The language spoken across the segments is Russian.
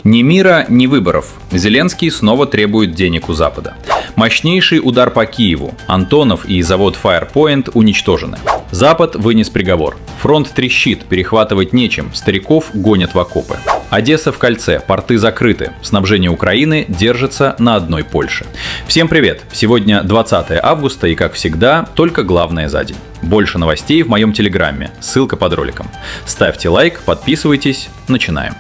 Ни мира, ни выборов. Зеленский снова требует денег у Запада. Мощнейший удар по Киеву. Антонов и завод Firepoint уничтожены. Запад вынес приговор. Фронт трещит, перехватывать нечем, стариков гонят в окопы. Одесса в кольце, порты закрыты. Снабжение Украины держится на одной Польше. Всем привет! Сегодня 20 августа и, как всегда, только главное за день. Больше новостей в моем телеграме, ссылка под роликом. Ставьте лайк, подписывайтесь, начинаем.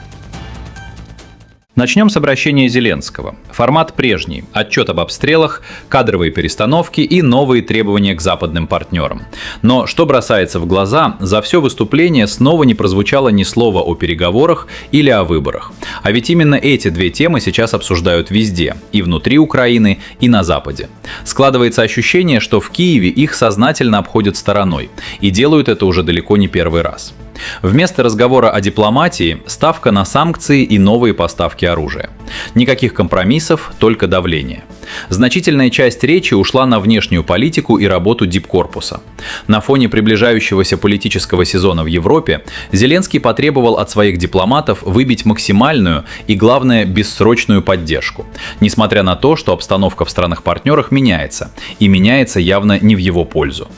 Начнем с обращения Зеленского. Формат прежний. Отчет об обстрелах, кадровые перестановки и новые требования к западным партнерам. Но что бросается в глаза, за все выступление снова не прозвучало ни слова о переговорах или о выборах. А ведь именно эти две темы сейчас обсуждают везде, и внутри Украины, и на Западе. Складывается ощущение, что в Киеве их сознательно обходят стороной, и делают это уже далеко не первый раз. Вместо разговора о дипломатии – ставка на санкции и новые поставки оружия. Никаких компромиссов, только давление. Значительная часть речи ушла на внешнюю политику и работу дипкорпуса. На фоне приближающегося политического сезона в Европе Зеленский потребовал от своих дипломатов выбить максимальную и, главное, бессрочную поддержку, несмотря на то, что обстановка в странах-партнерах меняется, и меняется явно не в его пользу.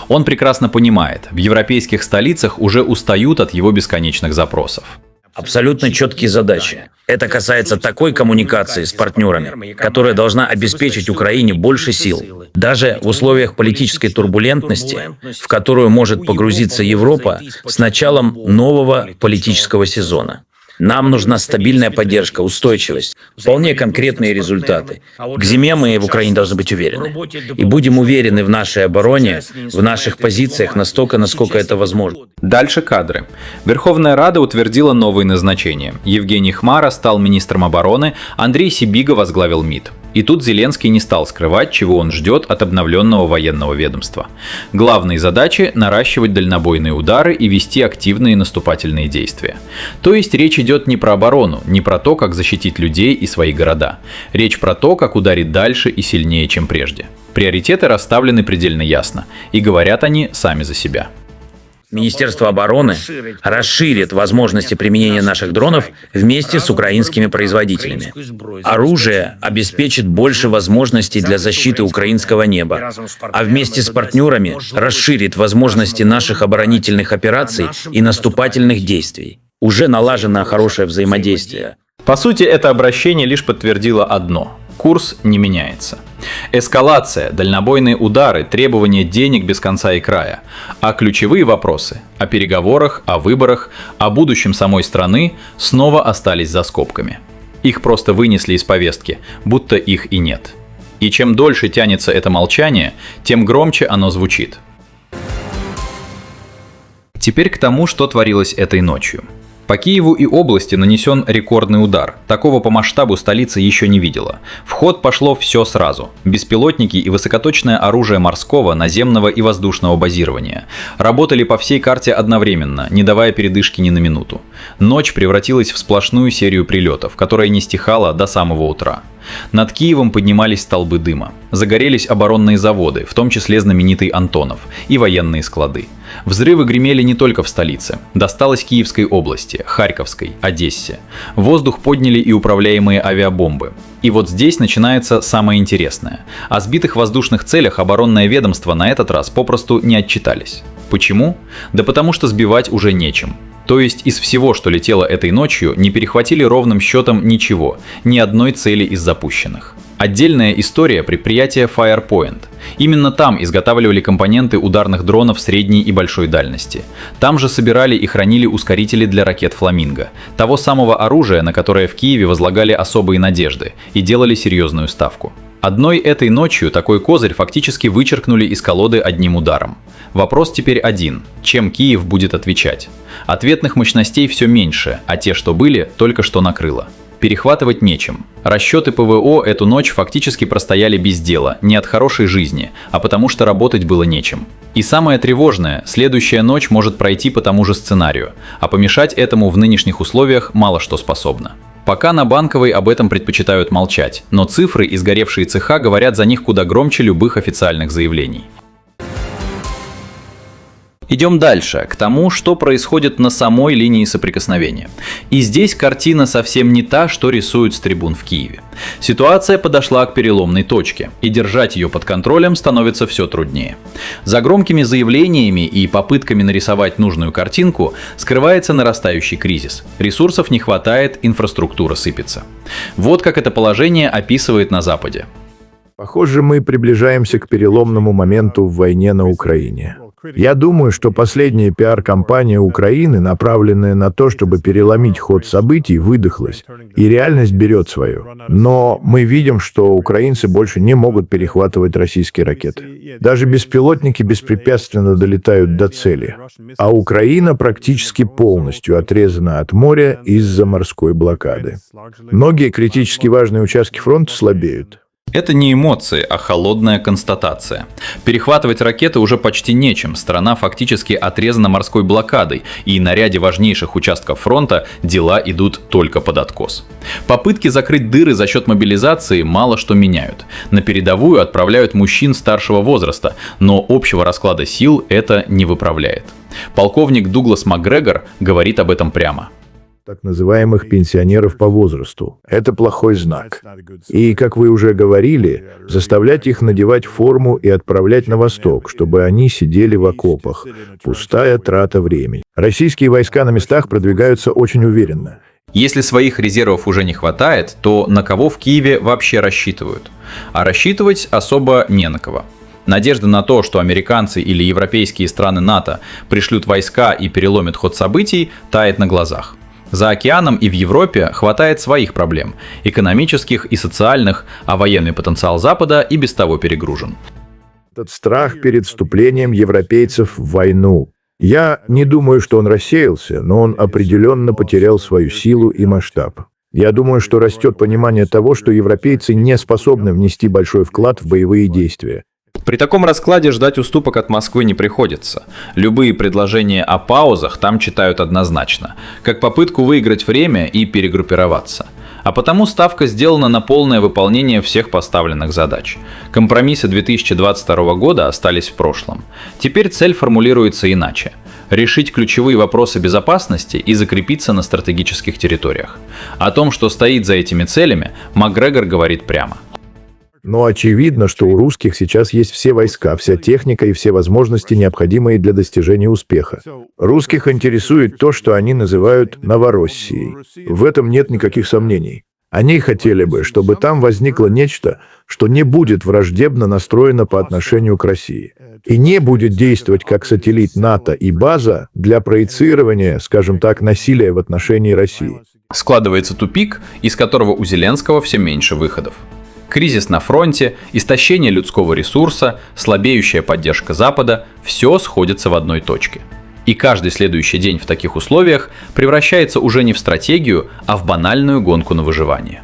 Он прекрасно понимает, в европейских столицах уже устают от его бесконечных запросов. Абсолютно четкие задачи. Это касается такой коммуникации с партнерами, которая должна обеспечить Украине больше сил. Даже в условиях политической турбулентности, в которую может погрузиться Европа с началом нового политического сезона. Нам нужна стабильная поддержка, устойчивость, вполне конкретные результаты. К зиме мы в Украине должны быть уверены. И будем уверены в нашей обороне, в наших позициях настолько, насколько это возможно. Дальше кадры. Верховная Рада утвердила новые назначения. Евгений Хмара стал министром обороны, Андрей Сибига возглавил МИД. И тут Зеленский не стал скрывать, чего он ждет от обновленного военного ведомства. Главные задачи – наращивать дальнобойные удары и вести активные наступательные действия. То есть речь идет не про оборону, не про то, как защитить людей и свои города. Речь про то, как ударить дальше и сильнее, чем прежде. Приоритеты расставлены предельно ясно, и говорят они сами за себя. Министерство обороны расширит возможности применения наших дронов вместе с украинскими производителями. Оружие обеспечит больше возможностей для защиты украинского неба, а вместе с партнерами расширит возможности наших оборонительных операций и наступательных действий. Уже налажено хорошее взаимодействие. По сути, это обращение лишь подтвердило одно – курс не меняется. Эскалация, дальнобойные удары, требования денег без конца и края. А ключевые вопросы о переговорах, о выборах, о будущем самой страны снова остались за скобками. Их просто вынесли из повестки, будто их и нет. И чем дольше тянется это молчание, тем громче оно звучит. Теперь к тому, что творилось этой ночью. По Киеву и области нанесен рекордный удар. Такого по масштабу столица еще не видела. В ход пошло все сразу. Беспилотники и высокоточное оружие морского, наземного и воздушного базирования. Работали по всей карте одновременно, не давая передышки ни на минуту. Ночь превратилась в сплошную серию прилетов, которая не стихала до самого утра. Над Киевом поднимались столбы дыма. Загорелись оборонные заводы, в том числе знаменитый Антонов, и военные склады. Взрывы гремели не только в столице. Досталось Киевской области, Харьковской, Одессе. В воздух подняли и управляемые авиабомбы. И вот здесь начинается самое интересное. О сбитых воздушных целях оборонное ведомство на этот раз попросту не отчитались. Почему? Да потому что сбивать уже нечем. То есть из всего, что летело этой ночью, не перехватили ровным счетом ничего, ни одной цели из запущенных. Отдельная история предприятия Firepoint. Именно там изготавливали компоненты ударных дронов средней и большой дальности. Там же собирали и хранили ускорители для ракет «Фламинго», того самого оружия, на которое в Киеве возлагали особые надежды и делали серьезную ставку. Одной этой ночью такой козырь фактически вычеркнули из колоды одним ударом. Вопрос теперь один – чем Киев будет отвечать? Ответных мощностей все меньше, а те, что были, только что накрыло. Перехватывать нечем. Расчеты ПВО эту ночь фактически простояли без дела, не от хорошей жизни, а потому что работать было нечем. И самое тревожное, следующая ночь может пройти по тому же сценарию, а помешать этому в нынешних условиях мало что способно. Пока на Банковой об этом предпочитают молчать, но цифры и сгоревшие цеха говорят за них куда громче любых официальных заявлений. Идем дальше, к тому, что происходит на самой линии соприкосновения. И здесь картина совсем не та, что рисуют с трибун в Киеве. Ситуация подошла к переломной точке, и держать ее под контролем становится все труднее. За громкими заявлениями и попытками нарисовать нужную картинку скрывается нарастающий кризис. Ресурсов не хватает, инфраструктура сыпется. Вот как это положение описывает на Западе. Похоже, мы приближаемся к переломному моменту в войне на Украине. Я думаю, что последняя пиар-кампания Украины, направленная на то, чтобы переломить ход событий, выдохлась, и реальность берет свое. Но мы видим, что украинцы больше не могут перехватывать российские ракеты. Даже беспилотники беспрепятственно долетают до цели. А Украина практически полностью отрезана от моря из-за морской блокады. Многие критически важные участки фронта слабеют. Это не эмоции, а холодная констатация. Перехватывать ракеты уже почти нечем, страна фактически отрезана морской блокадой, и на ряде важнейших участков фронта дела идут только под откос. Попытки закрыть дыры за счет мобилизации мало что меняют. На передовую отправляют мужчин старшего возраста, но общего расклада сил это не выправляет. Полковник Дуглас Макгрегор говорит об этом прямо. Так называемых пенсионеров по возрасту. Это плохой знак. И, как вы уже говорили, заставлять их надевать форму и отправлять на восток, чтобы они сидели в окопах. Пустая трата времени. Российские войска на местах продвигаются очень уверенно. Если своих резервов уже не хватает, то на кого в Киеве вообще рассчитывают? А рассчитывать особо не на кого. Надежда на то, что американцы или европейские страны НАТО пришлют войска и переломят ход событий, тает на глазах. За океаном и в Европе хватает своих проблем – экономических и социальных, а военный потенциал Запада и без того перегружен. Этот страх перед вступлением европейцев в войну. Я не думаю, что он рассеялся, но он определенно потерял свою силу и масштаб. Я думаю, что растет понимание того, что европейцы не способны внести большой вклад в боевые действия. При таком раскладе ждать уступок от Москвы не приходится. Любые предложения о паузах там читают однозначно, как попытку выиграть время и перегруппироваться. А потому ставка сделана на полное выполнение всех поставленных задач. Компромиссы 2022 года остались в прошлом. Теперь цель формулируется иначе. Решить ключевые вопросы безопасности и закрепиться на стратегических территориях. О том, что стоит за этими целями, Макгрегор говорит прямо. Но очевидно, что у русских сейчас есть все войска, вся техника и все возможности, необходимые для достижения успеха. Русских интересует то, что они называют Новороссией. В этом нет никаких сомнений. Они хотели бы, чтобы там возникло нечто, что не будет враждебно настроено по отношению к России. И не будет действовать как сателлит НАТО и база для проецирования, скажем так, насилия в отношении России. Складывается тупик, из которого у Зеленского все меньше выходов. Кризис на фронте, истощение людского ресурса, слабеющая поддержка Запада – все сходится в одной точке. И каждый следующий день в таких условиях превращается уже не в стратегию, а в банальную гонку на выживание.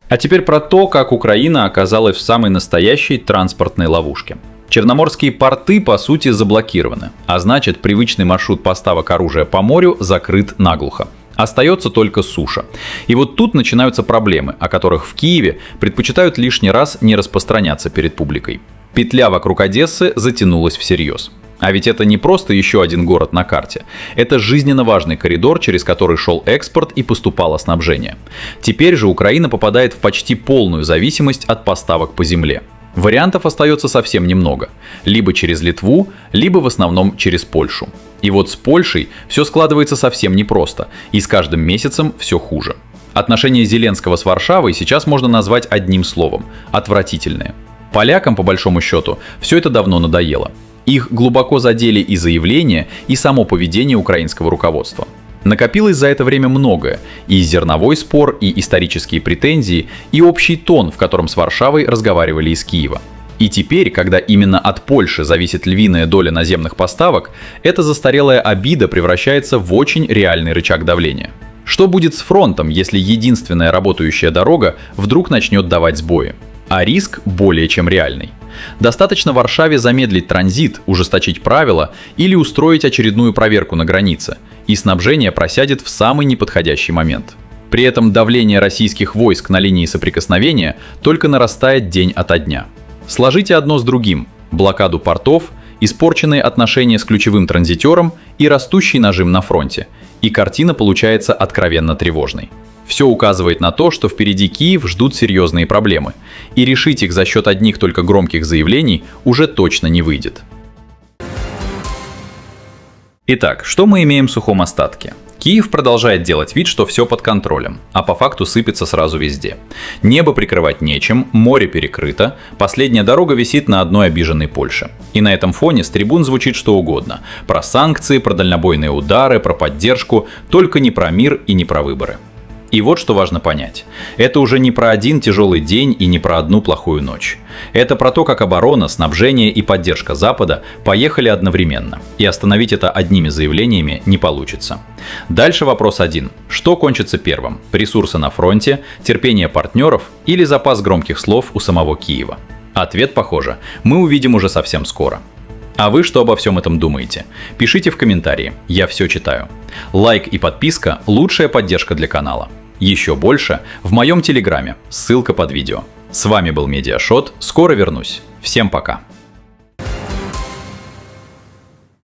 А теперь про то, как Украина оказалась в самой настоящей транспортной ловушке. Черноморские порты, по сути, заблокированы, а значит, привычный маршрут поставок оружия по морю закрыт наглухо. Остается только суша. И вот тут начинаются проблемы, о которых в Киеве предпочитают лишний раз не распространяться перед публикой. Петля вокруг Одессы затянулась всерьез. А ведь это не просто еще один город на карте. Это жизненно важный коридор, через который шел экспорт и поступало снабжение. Теперь же Украина попадает в почти полную зависимость от поставок по земле. Вариантов остается совсем немного. Либо через Литву, либо в основном через Польшу. И вот с Польшей все складывается совсем непросто, и с каждым месяцем все хуже. Отношения Зеленского с Варшавой сейчас можно назвать одним словом – отвратительные. Полякам, по большому счету, все это давно надоело. Их глубоко задели и заявления, и само поведение украинского руководства. Накопилось за это время многое – и зерновой спор, и исторические претензии, и общий тон, в котором с Варшавой разговаривали из Киева. И теперь, когда именно от Польши зависит львиная доля наземных поставок, эта застарелая обида превращается в очень реальный рычаг давления. Что будет с фронтом, если единственная работающая дорога вдруг начнет давать сбои? А риск более чем реальный. Достаточно Варшаве замедлить транзит, ужесточить правила или устроить очередную проверку на границе, и снабжение просядет в самый неподходящий момент. При этом давление российских войск на линии соприкосновения только нарастает день ото дня. Сложите одно с другим. блокаду портов, испорченные отношения с ключевым транзитером и растущий нажим на фронте. И картина получается откровенно тревожной. Все указывает на то, что впереди Киев ждут серьезные проблемы, и решить их за счет одних только громких заявлений уже точно не выйдет. Итак, что мы имеем в сухом остатке? Киев продолжает делать вид, что все под контролем, а по факту сыпется сразу везде. Небо прикрывать нечем, море перекрыто, последняя дорога висит на одной обиженной Польше. И на этом фоне с трибун звучит что угодно. Про санкции, про дальнобойные удары, про поддержку, только не про мир и не про выборы. И вот что важно понять. Это уже не про один тяжелый день и не про одну плохую ночь. Это про то, как оборона, снабжение и поддержка Запада поехали одновременно. И остановить это одними заявлениями не получится. Дальше вопрос один. Что кончится первым? Ресурсы на фронте, терпение партнеров или запас громких слов у самого Киева? Ответ, похоже, мы увидим уже совсем скоро. А вы что обо всем этом думаете? Пишите в комментарии, я все читаю. Лайк и подписка – лучшая поддержка для канала. Еще больше в моем телеграме, ссылка под видео. С вами был Медиашот, скоро вернусь. Всем пока.